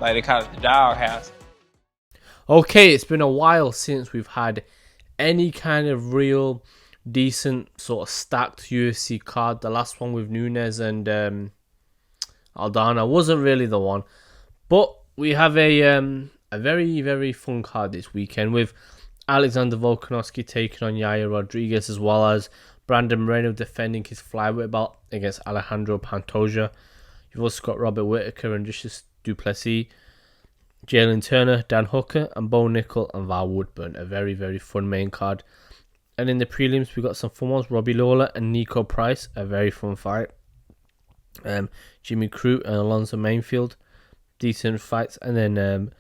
Like they call it the doghouse. Okay, it's been a while since we've had any kind of real decent sort of stacked UFC card. The last one with Nunes and Aldana wasn't really the one, but we have a very, very fun card this weekend with Alexander Volkanovski taking on Yair Rodriguez, as well as Brandon Moreno defending his flyweight belt against Alejandro Pantoja. You've also got Robert Whittaker and Justus Du Plessis, Jalen Turner, Dan Hooker, and Bo Nickel and Val Woodburn. A very, very fun main card. And in the prelims, we got some fun ones. Robbie Lawler and Nico Price, a very fun fight. Jimmy Crute and Alonzo Mainfield, decent fights. And then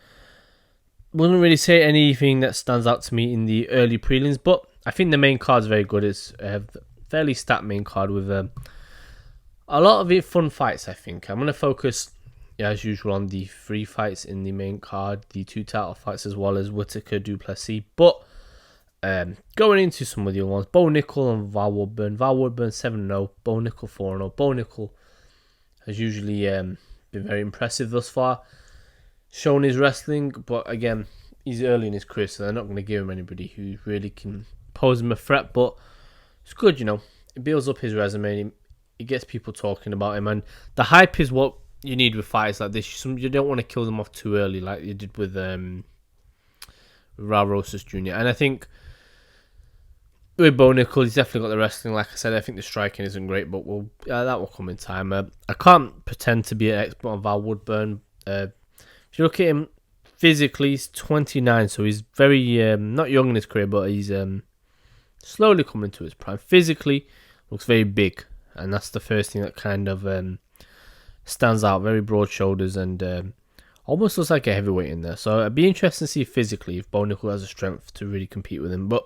wouldn't really say anything that stands out to me in the early prelims, but I think the main card's very good. It's a fairly stacked main card with a lot of fun fights, I think. I'm going to focus, as usual, on the 3 fights in the main card, the 2 title fights, as well as Whittaker, Du Plessis. But going into some of the other ones, Bo Nickel and Val Woodburn. Val Woodburn 7-0, Bo Nickel 4-0. Bo Nickel has usually been very impressive thus far, shown his wrestling, but again, he's early in his career, so they're not going to give him anybody who really can pose him a threat. But it's good, it builds up his resume. It gets people talking about him, and the hype is what you need with fights like this. You don't want to kill them off too early, like you did with Raul Rosas Jr. And I think with Bo Nickel, he's definitely got the wrestling. Like I said, I think the striking isn't great, but that will come in time. I can't pretend to be an expert on Val Woodburn. If you look at him physically, he's 29, so he's very not young in his career, but he's slowly coming to his prime. Physically, looks very big, and that's the first thing that kind of stands out. Very broad shoulders and almost looks like a heavyweight in there. So it'd be interesting to see physically if Bo Nickel has the strength to really compete with him. But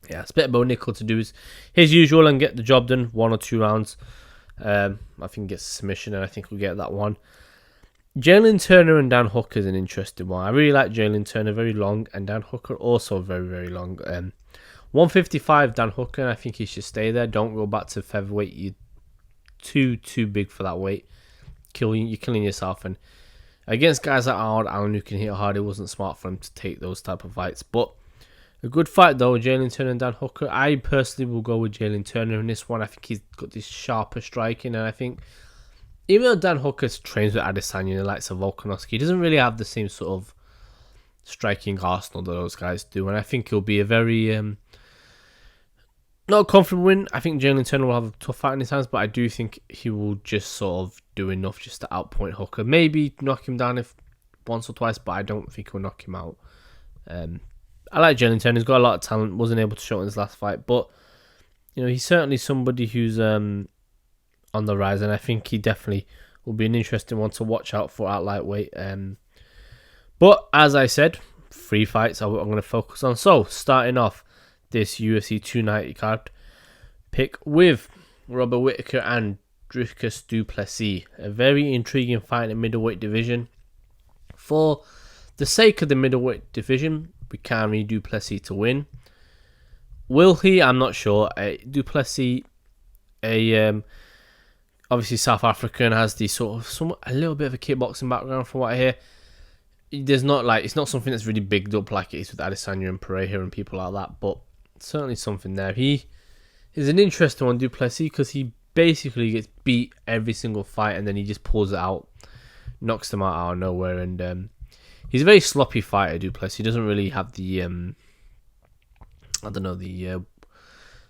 yeah, expect Bo Nickel to do his usual and get the job done. 1 or 2 rounds. I think gets a submission, and I think we'll get that one. Jalen Turner and Dan Hooker is an interesting one. I really like Jalen Turner, very long, and Dan Hooker also very, very long. 155 Dan Hooker, and I think he should stay there. Don't go back to featherweight. You're too big for that weight. You're killing yourself. And against guys like Arnold Allen who can hit hard, it wasn't smart for him to take those type of fights. But a good fight though, Jalen Turner and Dan Hooker. I personally will go with Jalen Turner in this one. I think he's got this sharper striking, and I think even though Dan Hooker trains with Adesanya and the likes of Volkanovski, he doesn't really have the same sort of striking arsenal that those guys do. And I think he'll be a very not a confident win. I think Jalen Turner will have a tough fight in his hands, but I do think he will just sort of do enough just to outpoint Hooker. Maybe knock him down once or twice, but I don't think he'll knock him out. I like Jalen Turner. He's got a lot of talent. Wasn't able to show it in his last fight, but he's certainly somebody who's on the rise, and I think he definitely will be an interesting one to watch out for at lightweight. But as I said, 3 fights are what I'm going to focus on. So starting off this UFC 290 card pick with Robert Whittaker and Justus Du Plessis. A very intriguing fight in the middleweight division. For the sake of the middleweight division, we can read Du Plessis to win. Will he? I'm not sure. Du Plessis, obviously South African, has the sort of a little bit of a kickboxing background from what I hear. It's not something that's really bigged up like it is with Adesanya and Pereira and people like that, but certainly something there. He is an interesting one, Du Plessis, because he basically gets beat every single fight and then he just pulls it out, knocks them out of nowhere, and he's a very sloppy fighter, Du Plessis. He doesn't really have the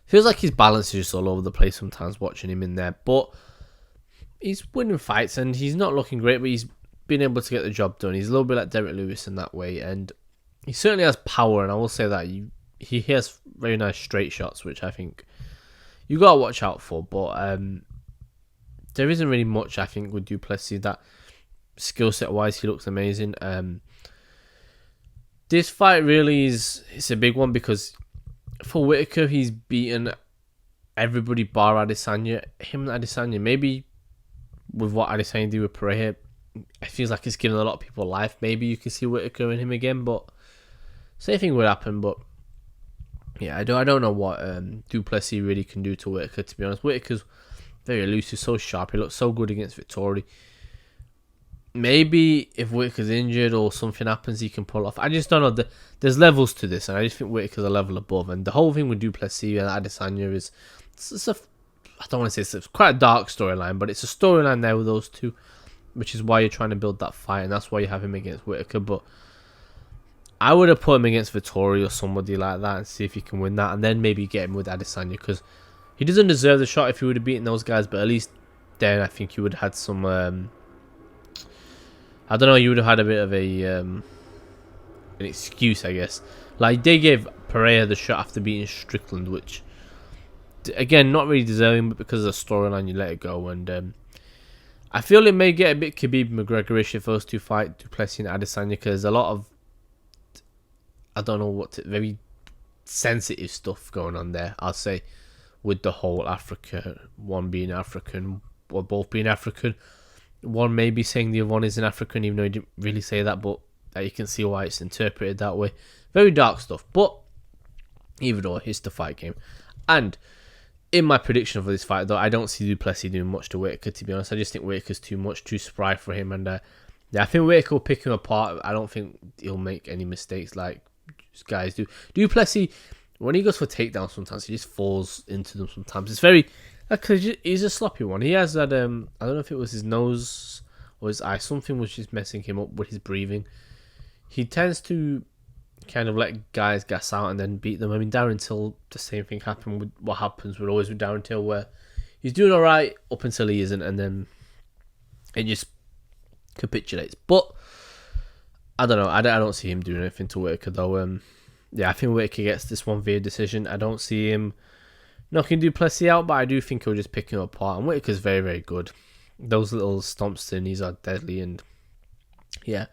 feels like his balance is just all over the place sometimes watching him in there, but he's winning fights and he's not looking great, but he's been able to get the job done. He's a little bit like Derek Lewis in that way, and he certainly has power, and I will say that he has very nice straight shots, which I think you got to watch out for, but there isn't really much, I think, with Du Plessis. That skill set wise, he looks amazing. This fight really it's a big one because for Whittaker, he's beaten everybody bar Adesanya. Him and Adesanya, maybe with what Adesanya did with Pereira, it feels like it's given a lot of people life. Maybe you can see Whittaker and him again, but same thing would happen. But yeah, I don't know what Du Plessis really can do to Whittaker. To be honest, Whittaker's very elusive, so sharp. He looks so good against Vettori. Maybe if Whittaker's injured or something happens, he can pull off. I just don't know. There's levels to this, and I just think Whittaker's a level above. And the whole thing with Du Plessis and Adesanya is, I don't want to say it's quite a dark storyline, but it's a storyline there with those two, which is why you're trying to build that fight, and that's why you have him against Whittaker. But I would have put him against Vettori or somebody like that and see if he can win that, and then maybe get him with Adesanya, because he doesn't deserve the shot if he would have beaten those guys, but at least then I think he would have had some. I don't know. You would have had a bit of an excuse, I guess. Like they gave Pereira the shot after beating Strickland, which again not really deserving, but because of the storyline, you let it go. And I feel it may get a bit Khabib McGregorish if those two fight, Du Plessis and Adesanya, because a lot of very sensitive stuff going on there. I'll say with the whole Africa, one being African or both being African. One may be saying the other one isn't African, even though he didn't really say that, but you can see why it's interpreted that way. Very dark stuff, but even though it's the fight game. And in my prediction for this fight, though, I don't see Du Plessis doing much to Whittaker, to be honest. I just think Whittaker's too spry for him, and I think Whittaker will pick him apart. I don't think he'll make any mistakes like guys do. Du Plessis, when he goes for takedowns, sometimes he just falls into them sometimes. It's very... he's a sloppy one. He has that, I don't know if it was his nose or his eye. Something was just messing him up with his breathing. He tends to kind of let guys gas out and then beat them. I mean, Darren Till, the same thing happened with what happens with always with Darren Till, where he's doing alright up until he isn't, and then it just capitulates. But I don't know. I don't see him doing anything to Whittaker, though. Yeah, I think Whittaker gets this one via decision. I don't see him knocking Du Plessis out, but I do think he'll just pick him apart. And Whittaker's very, very good. Those little stomps to the knees are deadly, and yeah,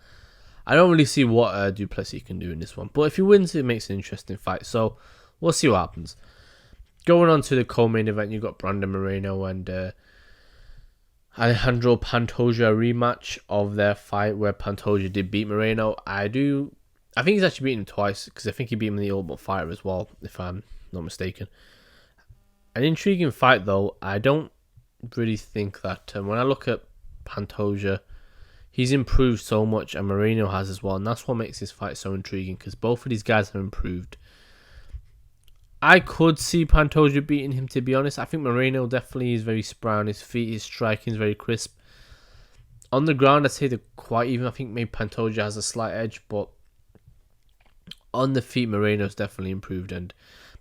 I don't really see what Du Plessis can do in this one. But if he wins, it makes an interesting fight. So we'll see what happens. Going on to the co-main event, you've got Brandon Moreno and Alejandro Pantoja, rematch of their fight where Pantoja did beat Moreno. I think he's actually beaten him twice, because I think he beat him in the Ultimate Fighter as well, if I'm not mistaken. An intriguing fight, though. I don't really think that when I look at Pantoja, he's improved so much, and Moreno has as well, and that's what makes this fight so intriguing, because both of these guys have improved. I could see Pantoja beating him, to be honest. I think Moreno definitely is very spry on his feet. His striking is very crisp. On the ground, I'd say they're quite even. I think maybe Pantoja has a slight edge, but on the feet, Moreno's definitely improved, and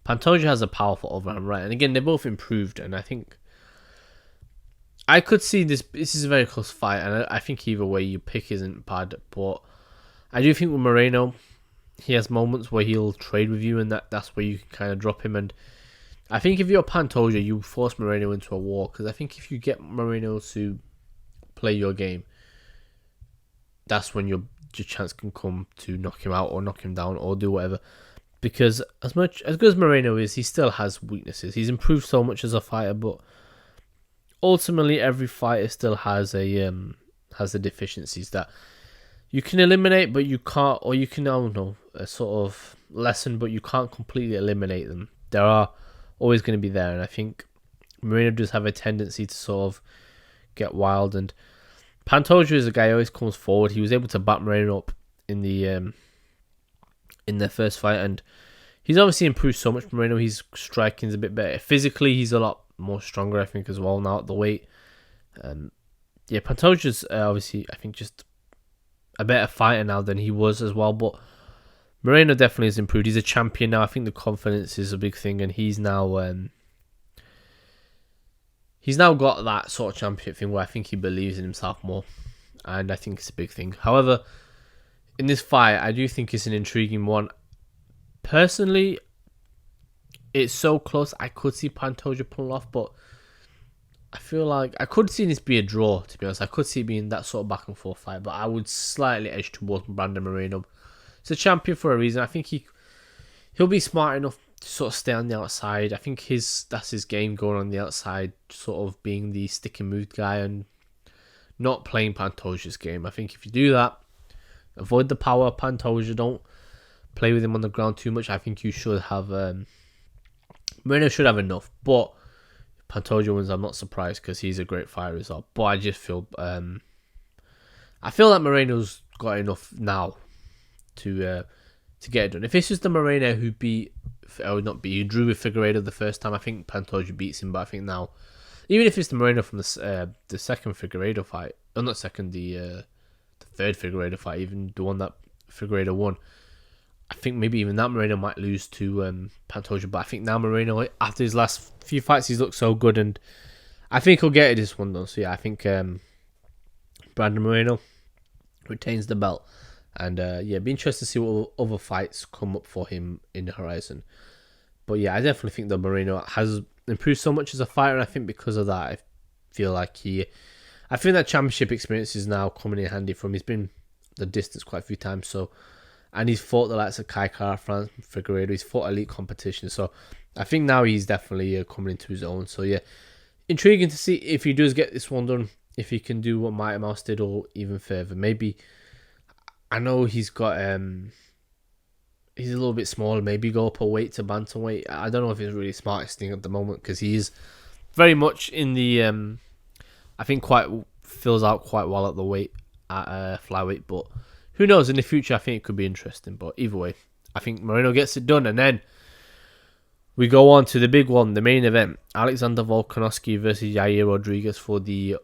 Pantoja has a powerful overhand right. And again, they're both improved, and I think I could see this. This is a very close fight, and I think either way you pick isn't bad. But I do think with Moreno, he has moments where he'll trade with you, and that's where you can kind of drop him. And I think if you're Pantoja, you force Moreno into a war, because I think if you get Moreno to play your game, that's when your chance can come to knock him out or knock him down or do whatever. Because as good as Moreno is, he still has weaknesses. He's improved so much as a fighter, but ultimately every fighter still has the deficiencies that you can eliminate, but you can't, or you can, I don't know, a sort of lessen, but you can't completely eliminate them. There are always going to be there, and I think Moreno does have a tendency to sort of get wild. And Pantoja is a guy who always comes forward. He was able to back Moreno up in their first fight, and he's obviously improved so much. Moreno, his striking's a bit better. Physically, he's a lot more stronger, I think, as well now at the weight. Yeah, Pantoja's obviously, I think, just a better fighter now than he was as well. But Moreno definitely has improved. He's a champion now. I think the confidence is a big thing, and he's now got that sort of championship thing where I think he believes in himself more, and I think it's a big thing. However, in this fight, I do think it's an intriguing one. Personally, it's so close. I could see Pantoja pulling off, but I feel like I could see this be a draw, to be honest. I could see it being that sort of back and forth fight, but I would slightly edge towards Brandon Moreno. He's a champion for a reason. I think he'll be smart enough to sort of stay on the outside. I think that's his game, going on the outside, sort of being the stick and move guy and not playing Pantoja's game. I think if you do that, avoid the power of Pantoja. Don't play with him on the ground too much. I think you should have Moreno should have enough, but if Pantoja wins, I'm not surprised because he's a great fighter as well. But I just feel I feel like Moreno's got enough now to get it done. If this was the Moreno who who drew with Figueiredo the first time, I think Pantoja beats him. But I think now, even if it's the Moreno from the second Figueiredo fight, or not second, the third Figueiredo fight, even the one that Figueiredo won, I think maybe even that Moreno might lose to Pantoja. But I think now Moreno, after his last few fights, he's looked so good, and I think he'll get this one done. So yeah, I think Brandon Moreno retains the belt. And yeah, be interested to see what other fights come up for him in the horizon. But yeah, I definitely think that Moreno has improved so much as a fighter. And I think because of that, I feel like that championship experience is now coming in handy for him. He's been the distance quite a few times, and he's fought the likes of Kai Kara, France, Figueiredo. He's fought elite competition, so I think now he's definitely coming into his own. So yeah, intriguing to see if he does get this one done, if he can do what Mighty Mouse did or even further. Maybe, I know he's got he's a little bit smaller. Maybe go up a weight to bantamweight. I don't know if it's really the smartest thing at the moment because he is very much in the I think quite fills out quite well at the weight at flyweight. But who knows? In the future, I think it could be interesting. But either way, I think Moreno gets it done, and then we go on to the big one, the main event: Alexander Volkanovski versus Yair Rodriguez for the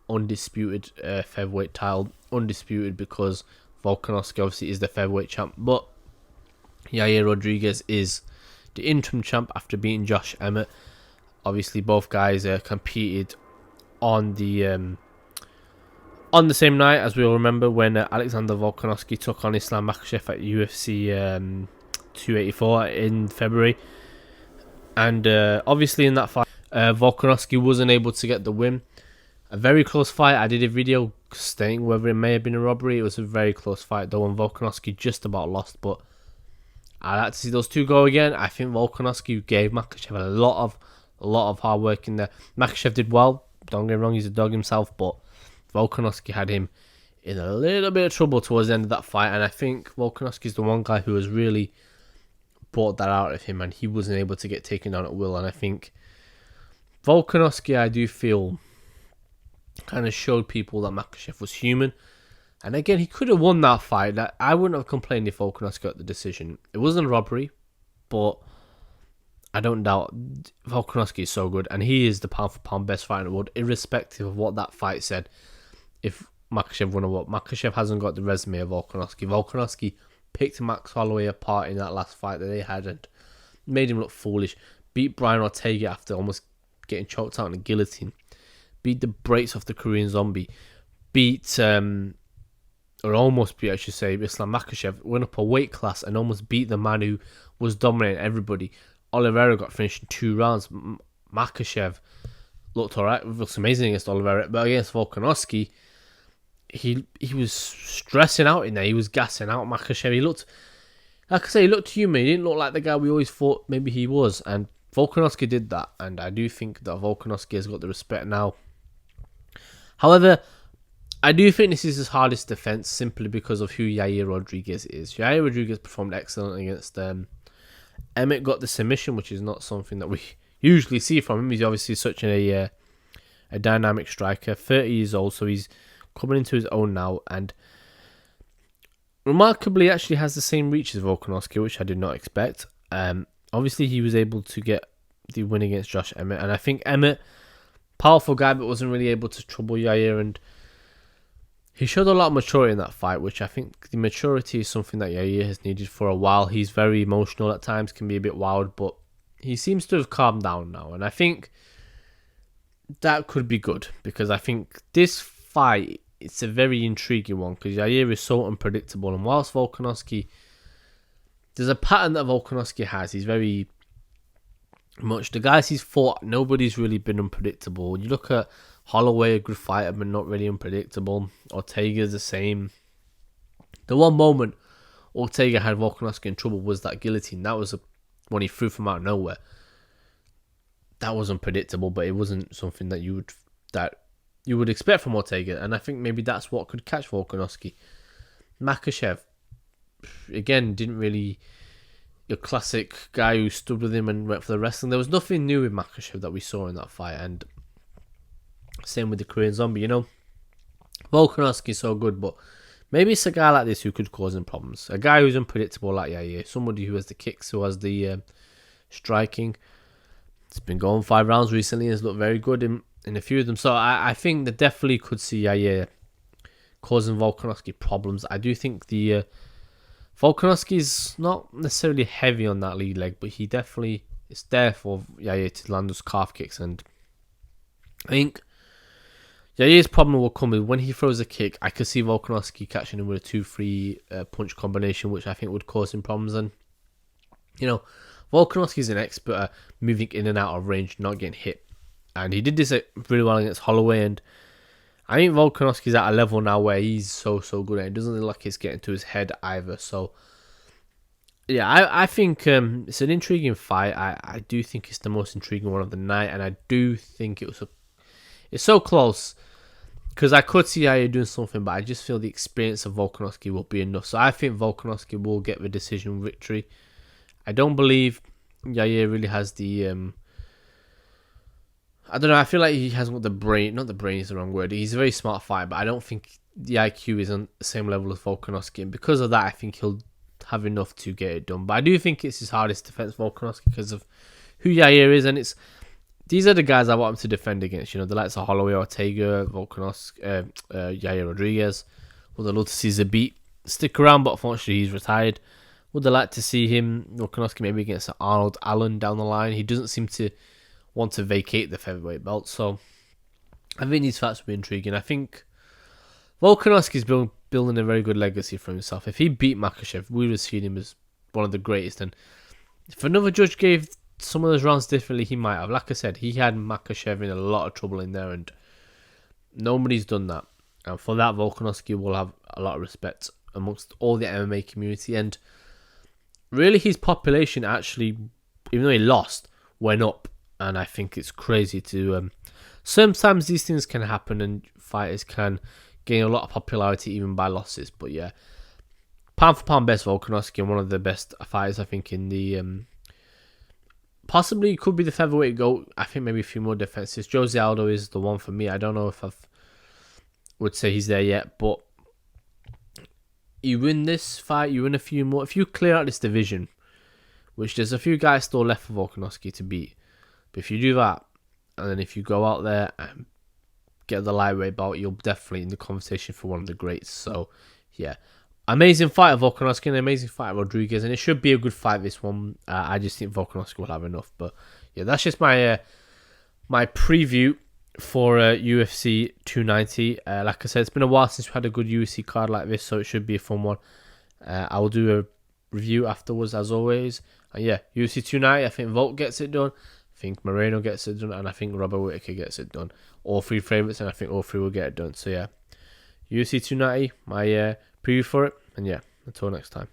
undisputed featherweight title. Undisputed because Volkanovski obviously is the featherweight champ, but Yair Rodriguez is the interim champ after beating Josh Emmett. Obviously, both guys competed on the same night, as we all remember, when Alexander Volkanovski took on Islam Makhachev at UFC 284 in February. And obviously in that fight, Volkanovski wasn't able to get the win. A very close fight. I did a video stating whether it may have been a robbery. It was a very close fight, though, and Volkanovski just about lost. But I'd like to see those two go again. I think Volkanovski gave Makhachev a lot of hard work in there. Makhachev did well. Don't get me wrong, he's a dog himself, but Volkanovski had him in a little bit of trouble towards the end of that fight, and I think Volkanovski is the one guy who has really brought that out of him, and he wasn't able to get taken down at will. And I think Volkanovski, I do feel, kind of showed people that Makhachev was human. And again, he could have won that fight. I wouldn't have complained if Volkanovski got the decision. It wasn't a robbery, but I don't doubt Volkanovski is so good, and he is the pound for pound best fighter in the world, irrespective of what that fight said. If Makhachev won or what, Makhachev hasn't got the resume of Volkanovski. Volkanovski picked Max Holloway apart in that last fight that they had and made him look foolish. Beat Brian Ortega after almost getting choked out in a guillotine. Beat the brakes off the Korean Zombie. Almost beat, I should say, Islam Makhachev. Went up a weight class and almost beat the man who was dominating everybody. Oliveira got finished in 2 rounds. Makhachev looked alright. It looks amazing against Oliveira, but against Volkanovski, he was stressing out in there. He was gassing out Makhachev. He looked, like I say, he looked human. He didn't look like the guy we always thought maybe he was. And Volkanovski did that, and I do think that Volkanovski has got the respect now. However, I do think this is his hardest defense simply because of who Yair Rodriguez is. Yair Rodriguez performed excellently against Emmett, got the submission, which is not something that we usually see from him. He's obviously such a dynamic striker, 30 years old, so he's coming into his own now, and remarkably actually has the same reach as Volkanovski, which I did not expect. Obviously, he was able to get the win against Josh Emmett, and I think Emmett, powerful guy, but wasn't really able to trouble Yair, and he showed a lot of maturity in that fight, which I think the maturity is something that Yair has needed for a while. He's very emotional at times, can be a bit wild, but he seems to have calmed down now. And I think that could be good, because I think this fight, it's a very intriguing one, because Yair is so unpredictable. And whilst Volkanovski, there's a pattern that Volkanovski has. He's very much, the guys he's fought, nobody's really been unpredictable. You look at Holloway, a good fighter, but not really unpredictable. Ortega's the same. The one moment Ortega had Volkanovski in trouble was that guillotine. That was when he threw from out of nowhere. That was unpredictable, but it wasn't something that you would expect from Ortega, and I think maybe that's what could catch Volkanovski. Makhachev, again, didn't really... Your classic guy who stood with him and went for the wrestling. There was nothing new with Makhachev that we saw in that fight, and same with the Korean Zombie, Volkanovski's so good, but maybe it's a guy like this who could cause him problems. A guy who's unpredictable like Yair, somebody who has the kicks, who has the striking. It's been going 5 rounds recently and has looked very good in a few of them. So I think they definitely could see Yair causing Volkanovski problems. I do think the Volkanovski's not necessarily heavy on that lead leg, but he definitely is there for Yair to land those calf kicks. And I think Yair's problem will come with when he throws a kick. I could see Volkanovski catching him with a 2-3 punch combination, which I think would cause him problems. And Volkanovski's an expert at moving in and out of range, not getting hit, and he did this really well against Holloway. And I think Volkanovski's at a level now where he's so good, and it doesn't look like it's getting to his head either. So yeah, I think it's an intriguing fight. I do think it's the most intriguing one of the night, and I do think it's so close. Because I could see Yair doing something, but I just feel the experience of Volkanovski will be enough. So I think Volkanovski will get the decision victory. I don't believe Yair really has the... I don't know, I feel like he hasn't got the brain... Not the brain is the wrong word. He's a very smart fighter, but I don't think the IQ is on the same level as Volkanovski. And because of that, I think he'll have enough to get it done. But I do think it's his hardest defense, Volkanovski, because of who Yair is. And these are the guys I want him to defend against. The likes of Holloway, Ortega, Volkanovski, Yair Rodriguez. Would I love to see Zabit stick around, but unfortunately he's retired. Would I like to see him, Volkanovski, maybe against Arnold Allen down the line? He doesn't seem to want to vacate the featherweight belt, so I think these fights will be intriguing. I think Volkanovski's building a very good legacy for himself. If he beat Makhachev, we would have seen him as one of the greatest. And if another judge gave some of those rounds differently, he might have. Like I said, he had Makhachev in a lot of trouble in there, and nobody's done that. And for that, Volkanovski will have a lot of respect amongst all the MMA community. And really, his population actually, even though he lost, went up. And I think it's crazy to... sometimes these things can happen and fighters can gain a lot of popularity even by losses. But yeah, pound for pound best Volkanovski, and one of the best fighters, I think, in the... possibly could be the featherweight GOAT. I think maybe a few more defenses. Jose Aldo is the one for me. I don't know if I would say he's there yet, but you win this fight, you win a few more. If you clear out this division, which there's a few guys still left for Volkanovski to beat, but if you do that, and then if you go out there and get the lightweight belt, you're definitely in the conversation for one of the greats. So, yeah. Amazing fight of Volkanovski and an amazing fight of Rodriguez, and it should be a good fight, this one. I just think Volkanovski will have enough. But, yeah, that's just my my preview for UFC 290. Like I said, it's been a while since we had a good UFC card like this, so it should be a fun one. I will do a review afterwards, as always. And, yeah, UFC 290, I think Volk gets it done. I think Moreno gets it done, and I think Robert Whittaker gets it done. All 3 favourites, and I think all 3 will get it done. So yeah, UFC 290, my preview for it, and yeah, until next time.